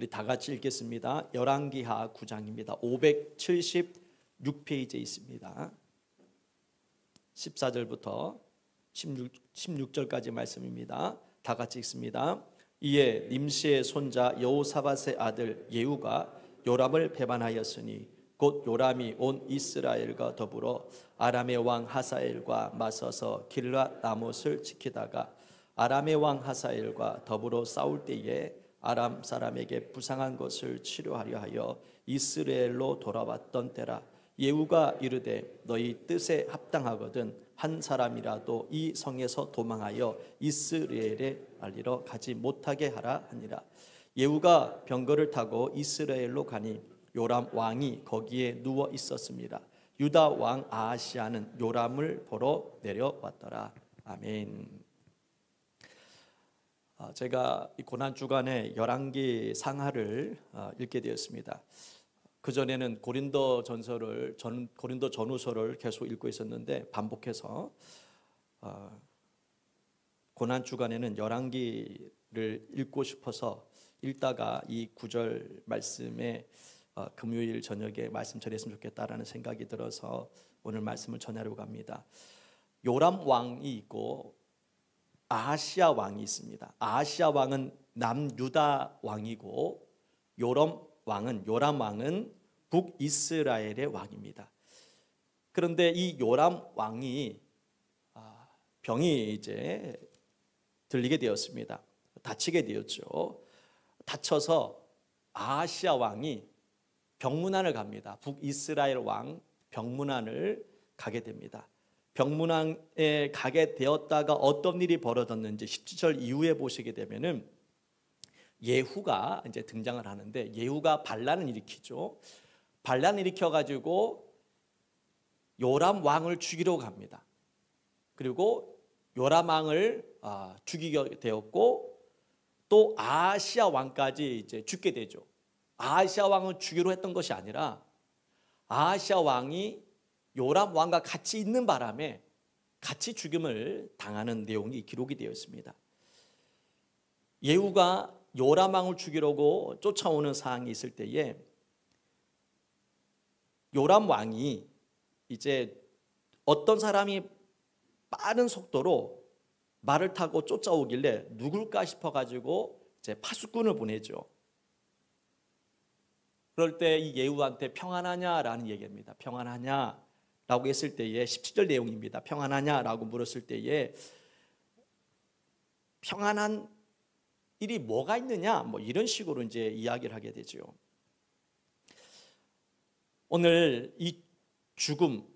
우리 다 같이 읽겠습니다. 열왕기하 9장입니다. 576페이지에 있습니다. 14절부터 16절까지 말씀입니다. 다 같이 읽습니다. 이에 nim시의 손자 여호사밧의 아들 예후가 요람을 배반하였으니 곧 요람이 온 이스라엘과 더불어 아람의 왕 하사엘과 맞서서 길랏 라못을 지키다가 아람의 왕 하사엘과 더불어 싸울 때에 아람 사람에게 부상한 것을 치료하려 하여 이스라엘로 돌아왔던 때라. 예후가 이르되 너희 뜻에 합당하거든 한 사람이라도 이 성에서 도망하여 이스라엘에 알리러 가지 못하게 하라 하니라. 예후가 병거를 타고 이스라엘로 가니 요람 왕이 거기에 누워 있었습니다. 유다 왕 아하시아는 요람을 보러 내려왔더라. 아멘. 제가 이 고난 주간에 열왕기 상하를 읽게 되었습니다. 그 전에는 고린도 전후서를 계속 읽고 있었는데 반복해서 고난 주간에는 열왕기를 읽고 싶어서 읽다가 이 구절 말씀에 금요일 저녁에 말씀 전했으면 좋겠다라는 생각이 들어서 오늘 말씀을 전하려고 합니다. 요람 왕이 있고 아하시아 왕이 있습니다. 아하시아 왕은 남유다 왕이고 요람 왕은 북이스라엘의 왕입니다. 그런데 이 요람 왕이 병이 이제 들리게 되었습니다. 다치게 되었죠. 다쳐서 아하시아 왕이 병문안을 갑니다. 북이스라엘 왕 병문안을 가게 됩니다. 병문안에 가게 되었다가 어떤 일이 벌어졌는지 17절 이후에 보시게 되면은 예후가 이제 등장을 하는데 예후가 반란을 일으키죠. 반란을 일으켜 가지고 요람 왕을 죽이러 갑니다. 그리고 요람 왕을 죽이게 되었고 또 아하시아 왕까지 이제 죽게 되죠. 아하시아 왕을 죽이려 했던 것이 아니라 아하시아 왕이 요람 왕과 같이 있는 바람에 같이 죽임을 당하는 내용이 기록이 되어 있습니다. 예후가 요람 왕을 죽이려고 쫓아오는 상황이 있을 때에 요람 왕이 이제 어떤 사람이 빠른 속도로 말을 타고 쫓아오길래 누굴까 싶어가지고 이제 파수꾼을 보내죠. 그럴 때 이 예후한테 평안하냐라는 얘기입니다. 평안하냐? 라고 했을 때에 17절 내용입니다. 평안하냐라고 물었을 때에 평안한 일이 뭐가 있느냐? 뭐 이런 식으로 이제 이야기를 하게 되죠. 오늘 이 죽음,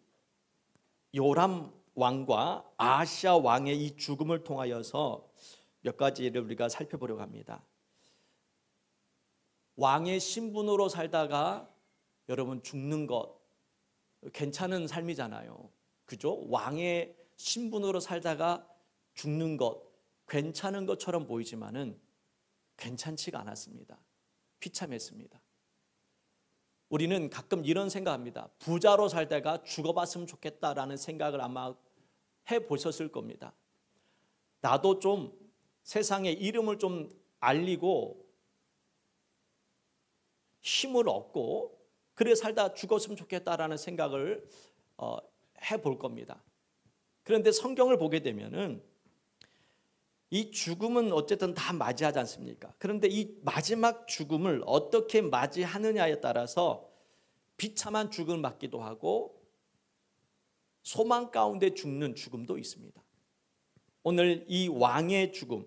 요람 왕과 아하시아 왕의 이 죽음을 통하여서 몇 가지를 우리가 살펴보려고 합니다. 왕의 신분으로 살다가 여러분 죽는 것 괜찮은 삶이잖아요. 그죠? 왕의 신분으로 살다가 죽는 것 괜찮은 것처럼 보이지만은 괜찮지가 않았습니다. 비참했습니다. 우리는 가끔 이런 생각합니다. 부자로 살다가 죽어봤으면 좋겠다라는 생각을 아마 해보셨을 겁니다. 나도 좀 세상에 이름을 좀 알리고 힘을 얻고 그래 살다 죽었으면 좋겠다라는 생각을 해볼 겁니다. 그런데 성경을 보게 되면은 이 죽음은 어쨌든 다 맞이하지 않습니까? 그런데 이 마지막 죽음을 어떻게 맞이하느냐에 따라서 비참한 죽음을 맞기도 하고 소망 가운데 죽는 죽음도 있습니다. 오늘 이 왕의 죽음,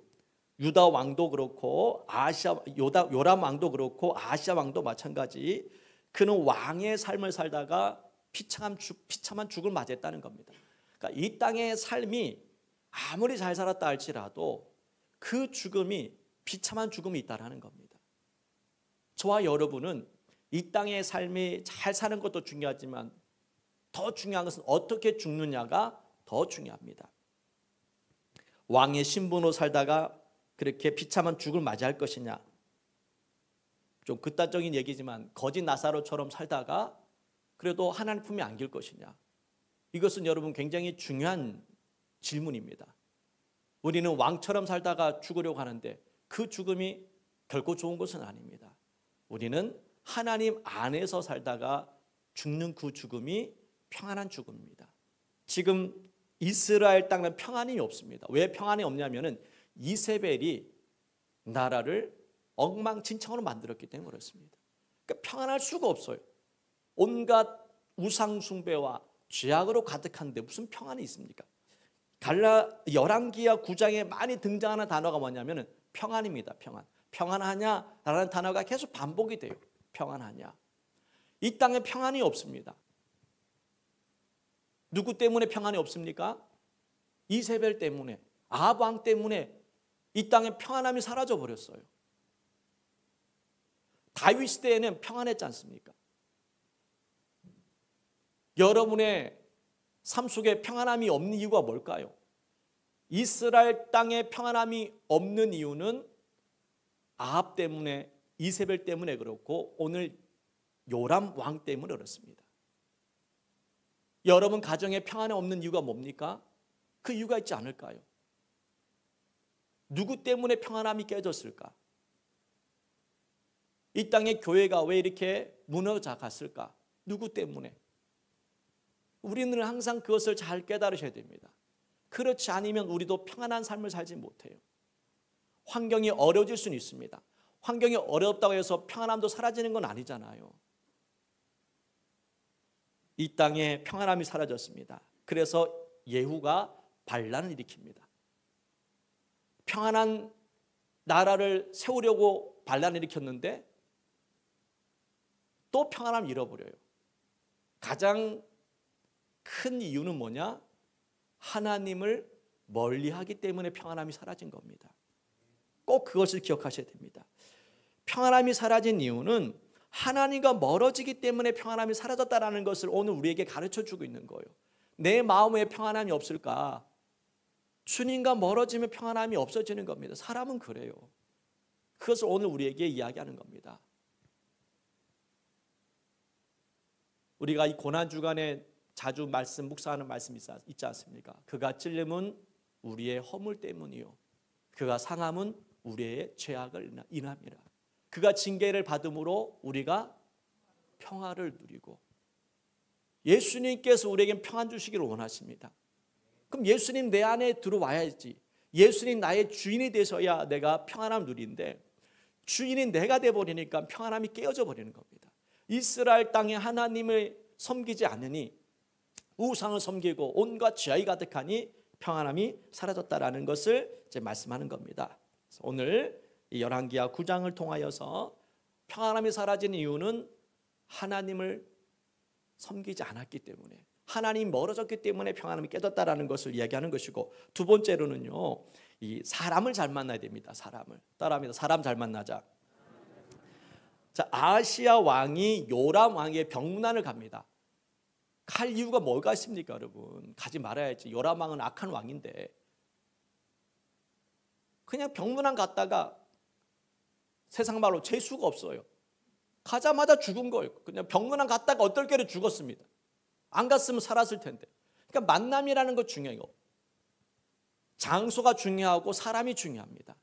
유다 왕도 그렇고 요람 왕도 그렇고 아하시아 왕도 마찬가지 그는 왕의 삶을 살다가 비참한 죽음을 맞이했다는 겁니다. 그러니까 이 땅의 삶이 아무리 잘 살았다 할지라도 그 죽음이 비참한 죽음이 있다는 겁니다. 저와 여러분은 이 땅의 삶이 잘 사는 것도 중요하지만 더 중요한 것은 어떻게 죽느냐가 더 중요합니다. 왕의 신분으로 살다가 그렇게 비참한 죽음을 맞이할 것이냐, 좀 극단적인 얘기지만 거짓 나사로처럼 살다가 그래도 하나님 품에 안길 것이냐, 이것은 여러분 굉장히 중요한 질문입니다. 우리는 왕처럼 살다가 죽으려고 하는데 그 죽음이 결코 좋은 것은 아닙니다. 우리는 하나님 안에서 살다가 죽는 그 죽음이 평안한 죽음입니다. 지금 이스라엘 땅은 평안이 없습니다. 왜 평안이 없냐면은 이세벨이 나라를 엉망진창으로 만들었기 때문에 그렇습니다. 그러니까 평안할 수가 없어요. 온갖 우상 숭배와 죄악으로 가득한데 무슨 평안이 있습니까? 열왕기하 9장에 많이 등장하는 단어가 뭐냐면은 평안입니다. 평안. 평안하냐라는 단어가 계속 반복이 돼요. 평안하냐. 이 땅에 평안이 없습니다. 누구 때문에 평안이 없습니까? 이세벨 때문에, 아합 왕 때문에 이 땅에 평안함이 사라져 버렸어요. 다윗 시대에는 평안했지 않습니까? 여러분의 삶 속에 평안함이 없는 이유가 뭘까요? 이스라엘 땅에 평안함이 없는 이유는 아합 때문에, 이세벨 때문에 그렇고 오늘 요람 왕 때문에 그렇습니다. 여러분 가정에 평안이 없는 이유가 뭡니까? 그 이유가 있지 않을까요? 누구 때문에 평안함이 깨졌을까? 이 땅의 교회가 왜 이렇게 무너져 갔을까? 누구 때문에? 우리는 항상 그것을 잘 깨달으셔야 됩니다. 그렇지 않으면 우리도 평안한 삶을 살지 못해요. 환경이 어려워질 수는 있습니다. 환경이 어렵다고 해서 평안함도 사라지는 건 아니잖아요. 이 땅에 평안함이 사라졌습니다. 그래서 예후가 반란을 일으킵니다. 평안한 나라를 세우려고 반란을 일으켰는데 또 평안함을 잃어버려요. 가장 큰 이유는 뭐냐? 하나님을 멀리하기 때문에 평안함이 사라진 겁니다. 꼭 그것을 기억하셔야 됩니다. 평안함이 사라진 이유는 하나님과 멀어지기 때문에 평안함이 사라졌다는 것을 오늘 우리에게 가르쳐주고 있는 거예요. 내 마음에 평안함이 없을까? 주님과 멀어지면 평안함이 없어지는 겁니다. 사람은 그래요. 그것을 오늘 우리에게 이야기하는 겁니다. 우리가 이 고난주간에 자주 묵상하는 말씀이 있지 않습니까? 그가 찔림은 우리의 허물 때문이요 그가 상함은 우리의 죄악을 인함이라. 그가 징계를 받음으로 우리가 평화를 누리고, 예수님께서 우리에게 평안 주시기를 원하십니다. 그럼 예수님 내 안에 들어와야지. 예수님 나의 주인이 되셔야 내가 평안함을 누리는데 주인이 내가 돼버리니까 평안함이 깨어져 버리는 겁니다. 이스라엘 땅에 하나님을 섬기지 않으니, 우상을 섬기고 온갖 죄악이 가득하니 평안함이 사라졌다라는 것을 이제 말씀하는 겁니다. 그래서 오늘 이 열왕기하 9장을 통하여서 평안함이 사라진 이유는 하나님을 섬기지 않았기 때문에, 하나님이 멀어졌기 때문에 평안함이 깨졌다라는 것을 이야기하는 것이고, 두 번째로는요, 이 사람을 잘 만나야 됩니다. 사람을 따라합니다. 사람 잘 만나자. 자, 아하시야 왕이 요람 왕의 병문안을 갑니다. 갈 이유가 뭐가 있습니까, 여러분? 가지 말아야지. 요람 왕은 악한 왕인데 그냥 병문안 갔다가 세상 말로 재수가 없어요. 가자마자 죽은 거예요. 그냥 병문안 갔다가 어떨결에 죽었습니다. 안 갔으면 살았을 텐데. 그러니까 만남이라는 것 중요해요. 장소가 중요하고 사람이 중요합니다.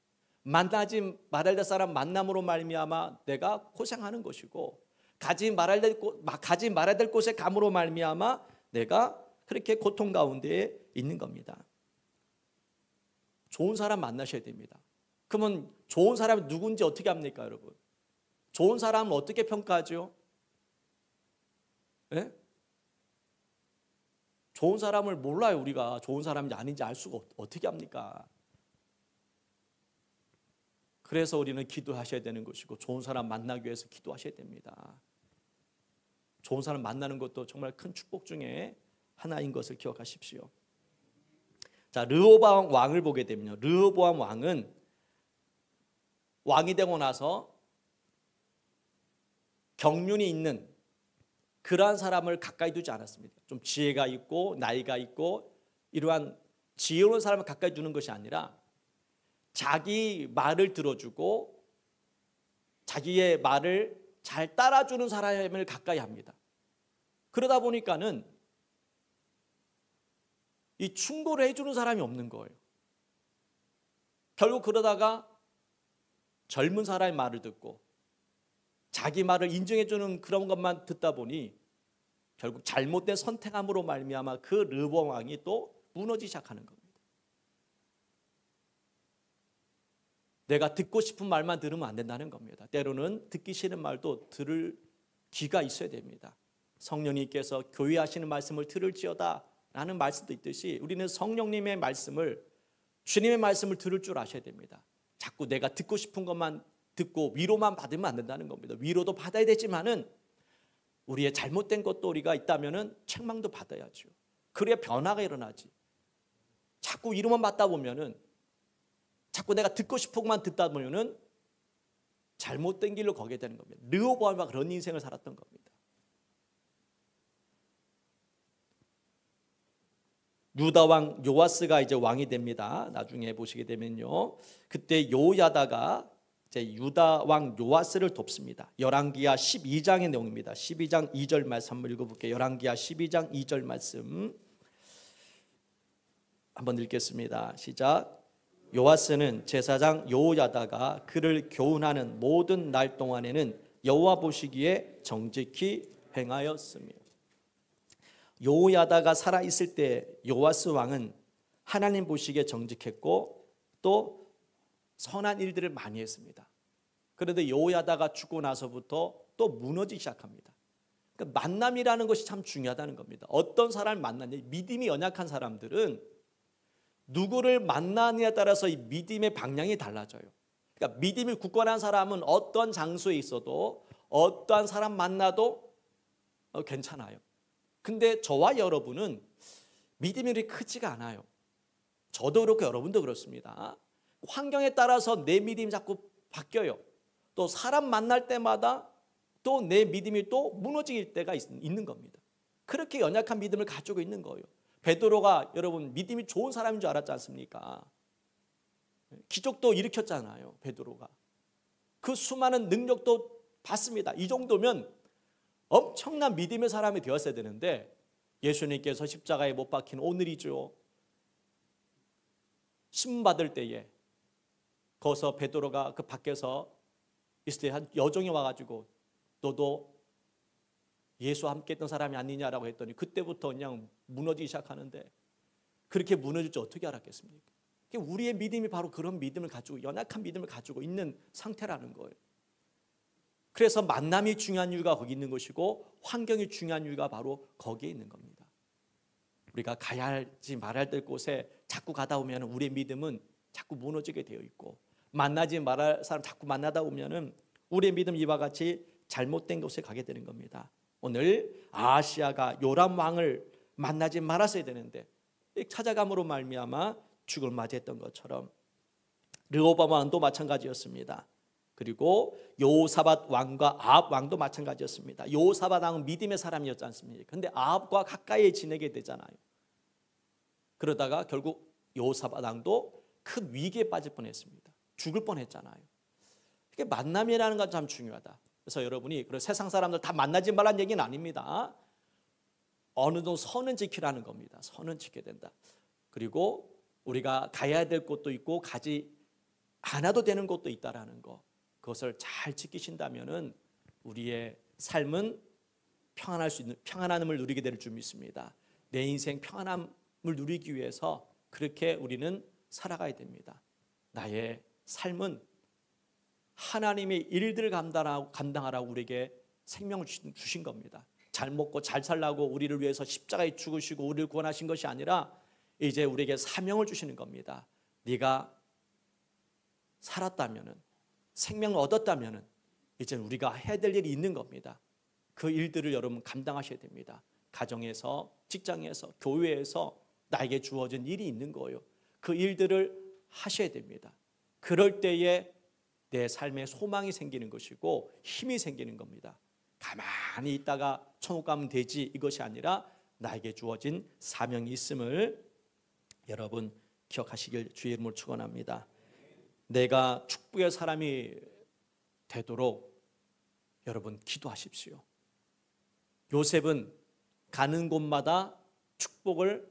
만나지 말아야 될 사람 만남으로 말미암아 내가 고생하는 것이고, 가지 말아야 될 곳에 감으로 말미암아 내가 그렇게 고통 가운데 있는 겁니다. 좋은 사람 만나셔야 됩니다. 그러면 좋은 사람이 누군지 어떻게 합니까, 여러분? 좋은 사람은 어떻게 평가하죠? 네? 좋은 사람을 몰라요. 우리가 좋은 사람인지 아닌지 알 수가 어떻게 합니까? 그래서 우리는 기도하셔야 되는 것이고, 좋은 사람 만나기 위해서 기도하셔야 됩니다. 좋은 사람 만나는 것도 정말 큰 축복 중에 하나인 것을 기억하십시오. 자, 르호보암 왕을 보게 되면요, 르호보암 왕은 왕이 되고 나서 경륜이 있는 그러한 사람을 가까이 두지 않았습니다. 좀 지혜가 있고 나이가 있고 이러한 지혜로운 사람을 가까이 두는 것이 아니라 자기 말을 들어주고 자기의 말을 잘 따라주는 사람을 가까이 합니다. 그러다 보니까는 이 충고를 해주는 사람이 없는 거예요. 결국 그러다가 젊은 사람의 말을 듣고 자기 말을 인정해주는 그런 것만 듣다 보니 결국 잘못된 선택함으로 말미암아 그 르호보암 왕이 또 무너지기 시작하는 겁니다. 내가 듣고 싶은 말만 들으면 안 된다는 겁니다. 때로는 듣기 싫은 말도 들을 귀가 있어야 됩니다. 성령님께서 교회하시는 말씀을 들을지어다 라는 말씀도 있듯이 우리는 성령님의 말씀을, 주님의 말씀을 들을 줄 아셔야 됩니다. 자꾸 내가 듣고 싶은 것만 듣고 위로만 받으면 안 된다는 겁니다. 위로도 받아야 되지만은 우리의 잘못된 것도 우리가 있다면은 책망도 받아야죠. 그래야 변화가 일어나지. 자꾸 위로만 받다 보면은, 자꾸 내가 듣고 싶은 것만 듣다 보면은 잘못된 길로 가게 되는 겁니다. 르호보암과 그런 인생을 살았던 겁니다. 유다 왕 요아스가 이제 왕이 됩니다. 나중에 보시게 되면요, 그때 요야다가 이제 유다 왕 요아스를 돕습니다. 열왕기하 12장의 내용입니다. 12장 2절 말씀 한번 읽어볼게요. 열왕기하 12장 2절 말씀 한번 읽겠습니다. 시작. 요아스는 제사장 요야다가 그를 교훈하는 모든 날 동안에는 여호와 보시기에 정직히 행하였으며, 요야다가 살아있을 때 요아스 왕은 하나님 보시기에 정직했고 또 선한 일들을 많이 했습니다. 그런데 요야다가 죽고 나서부터 또 무너지기 시작합니다. 그러니까 만남이라는 것이 참 중요하다는 겁니다. 어떤 사람을 만나냐, 믿음이 연약한 사람들은 누구를 만나느냐에 따라서 이 믿음의 방향이 달라져요. 그러니까 믿음이 굳건한 사람은 어떤 장소에 있어도 어떠한 사람 만나도 괜찮아요. 근데 저와 여러분은 믿음이 그렇게 크지가 않아요. 저도 그렇고 여러분도 그렇습니다. 환경에 따라서 내 믿음이 자꾸 바뀌어요. 또 사람 만날 때마다 또 내 믿음이 또 무너질 때가 있는 겁니다. 그렇게 연약한 믿음을 가지고 있는 거예요. 베드로가 여러분 믿음이 좋은 사람인 줄 알았지 않습니까? 기적도 일으켰잖아요. 베드로가 그 수많은 능력도 봤습니다. 이 정도면 엄청난 믿음의 사람이 되었어야 되는데, 예수님께서 십자가에 못 박힌 오늘이죠. 심 받을 때에 거기서 베드로가 그 밖에서 있을 때 한 여종이 와가지고 너도 예수와 함께 했던 사람이 아니냐라고 했더니 그때부터 그냥 무너지기 시작하는데, 그렇게 무너질 줄 어떻게 알았겠습니까? 우리의 믿음이 바로 그런 믿음을 가지고, 연약한 믿음을 가지고 있는 상태라는 거예요. 그래서 만남이 중요한 이유가 거기 있는 것이고 환경이 중요한 이유가 바로 거기에 있는 겁니다. 우리가 가야 할지 말아야 될 곳에 자꾸 가다 보면 우리의 믿음은 자꾸 무너지게 되어 있고, 만나지 말할 사람 자꾸 만나다 보면 우리의 믿음 이와 같이 잘못된 곳에 가게 되는 겁니다. 오늘 아하시야가 요람 왕을 만나지 말았어야 되는데 찾아감으로 말미암아 죽을 맞이했던 것처럼 르호보암 왕도 마찬가지였습니다. 그리고 여호사밧 왕과 아합 왕도 마찬가지였습니다. 여호사밧 왕은 믿음의 사람이었지 않습니까? 그런데 아합과 가까이 지내게 되잖아요. 그러다가 결국 여호사밧 왕도 큰 위기에 빠질 뻔했습니다. 죽을 뻔했잖아요. 이게 만남이라는 건 참 중요하다. 그래서 여러분이 세상 사람들 다 만나지 말라는 얘기는 아닙니다. 어느 정도 선은 지키라는 겁니다. 선은 지켜야 된다. 그리고 우리가 가야 될 곳도 있고 가지 않아도 되는 곳도 있다라는 거, 그것을 잘 지키신다면은 우리의 삶은 평안할 수 있는, 평안함을 누리게 될 줄 믿습니다. 내 인생 평안함을 누리기 위해서 그렇게 우리는 살아가야 됩니다. 나의 삶은 하나님의 일들을 감당하라고 우리에게 생명을 주신 겁니다. 잘 먹고 잘 살라고 우리를 위해서 십자가에 죽으시고 우리를 구원하신 것이 아니라 이제 우리에게 사명을 주시는 겁니다. 네가 살았다면은, 생명을 얻었다면은 이제 우리가 해야 될 일이 있는 겁니다. 그 일들을 여러분 감당하셔야 됩니다. 가정에서, 직장에서, 교회에서 나에게 주어진 일이 있는 거예요. 그 일들을 하셔야 됩니다. 그럴 때에 내 삶에 소망이 생기는 것이고 힘이 생기는 겁니다. 가만히 있다가 천국 가면 되지, 이것이 아니라 나에게 주어진 사명이 있음을 여러분 기억하시길 주의 이름으로 축원합니다. 내가 축복의 사람이 되도록 여러분 기도하십시오. 요셉은 가는 곳마다 축복을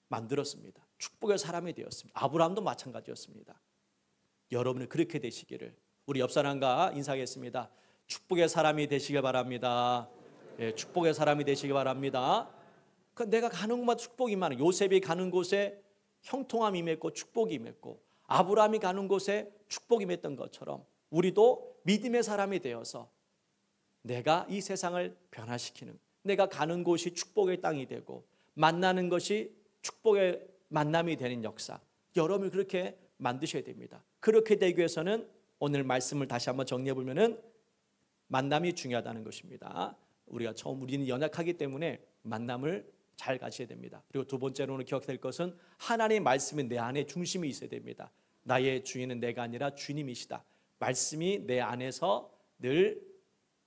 만들었습니다. 축복의 사람이 되었습니다. 아브라함도 마찬가지였습니다. 여러분이 그렇게 되시기를. 우리 옆 사람과 인사하겠습니다. 축복의 사람이 되시길 바랍니다. 예, 축복의 사람이 되시길 바랍니다. 내가 가는 곳마다 축복이 많아. 요셉이 가는 곳에 형통함이 임했고 축복이 임했고, 아브라함이 가는 곳에 축복이 임했던 것처럼 우리도 믿음의 사람이 되어서 내가 이 세상을 변화시키는, 내가 가는 곳이 축복의 땅이 되고 만나는 것이 축복의 만남이 되는 역사, 여러분이 그렇게 만드셔야 됩니다. 그렇게 되기 위해서는 오늘 말씀을 다시 한번 정리해 보면은 만남이 중요하다는 것입니다. 우리는 연약하기 때문에 만남을 잘 가셔야 됩니다. 그리고 두 번째로는 기억될 것은 하나님의 말씀이 내 안에 중심이 있어야 됩니다. 나의 주인은 내가 아니라 주님이시다. 말씀이 내 안에서 늘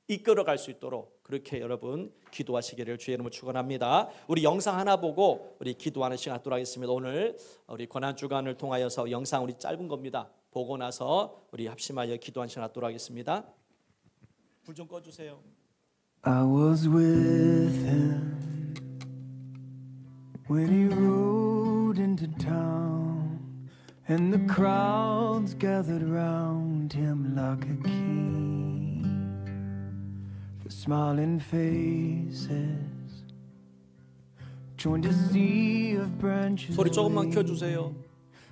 이끌어갈 수 있도록 그렇게 여러분 기도하시기를 주의 이름으로 축원합니다. 우리 영상 하나 보고 우리 기도하는 시간 갖도록 하겠습니다. 오늘 우리 고난주간을 통하여서 영상 우리 짧은 겁니다. 보고 나서 우리 합심하여 기도하는 시간 갖도록 하겠습니다. 불 좀 꺼주세요. I was with him when he rode into town, and the crowds gathered round him like a king. The smiling faces joined a sea of branches, 소리 조금만 켜주세요.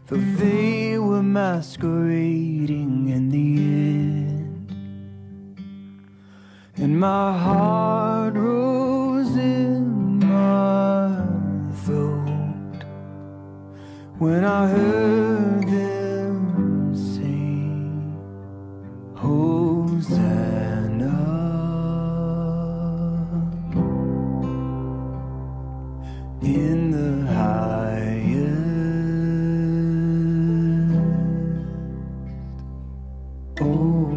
though they were masquerading in the end. And my heart rose in my throat when I heard them sing, Hosanna in the highest. Oh,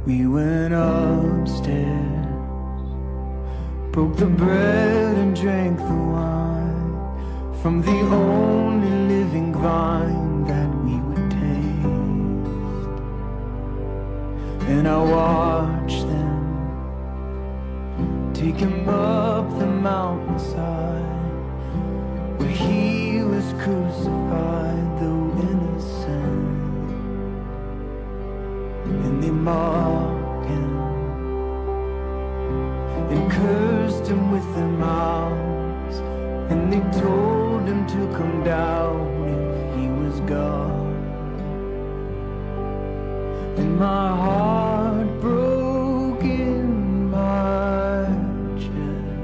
we went upstairs, broke the bread and drank the wine from the only living vine that we would taste. And I watched them take him up the mountainside where he was crucified, though innocent. And they mocked him and cursed him with their mouths, and they told him to come down if he was God. And my heart broke in my chest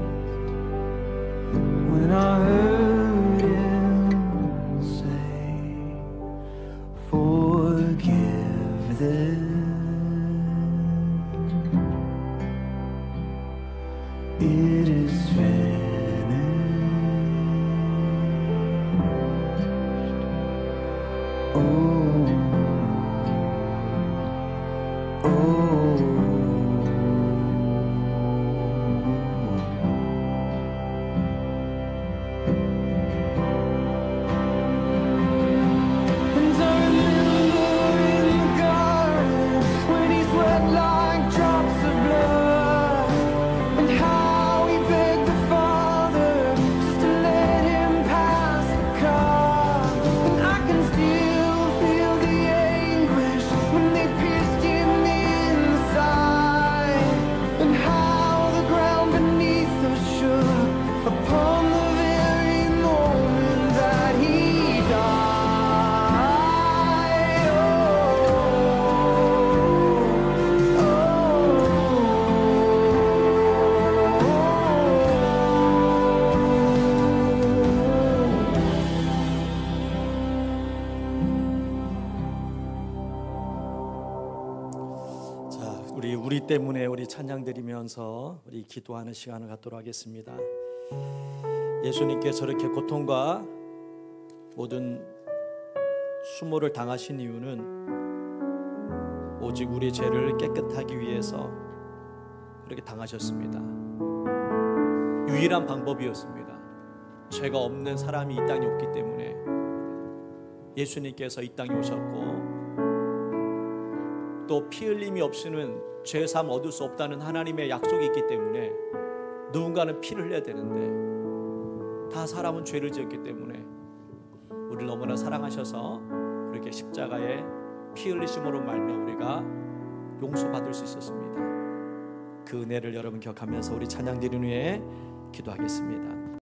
when I heard him say, forgive them. It is finished. Oh, oh. And I remember in the garden when he sweat like drops of blood, and how he begged the Father just to let him pass the cup. And I can still feel the anguish when they pierced him in the side, and how the ground beneath us shook upon the very moment that he died. 자, 우리 때문에 우리 찬양 드리면서 우리 기도하는 시간을 갖도록 하겠습니다. 예수님께서 저렇게 고통과 모든 수모를 당하신 이유는 오직 우리의 죄를 깨끗하기 위해서 그렇게 당하셨습니다. 유일한 방법이었습니다. 죄가 없는 사람이 이 땅에 없기 때문에 예수님께서 이 땅에 오셨고 또 피 흘림이 없이는 죄 사함 얻을 수 없다는 하나님의 약속이 있기 때문에 누군가는 피를 흘려야 되는데 다 사람은 죄를 지었기 때문에 우리를 너무나 사랑하셔서 그렇게 십자가에 피 흘리심으로 말미암아 우리가 용서받을 수 있었습니다. 그 은혜를 여러분 기억하면서 우리 찬양 드린 후에 기도하겠습니다.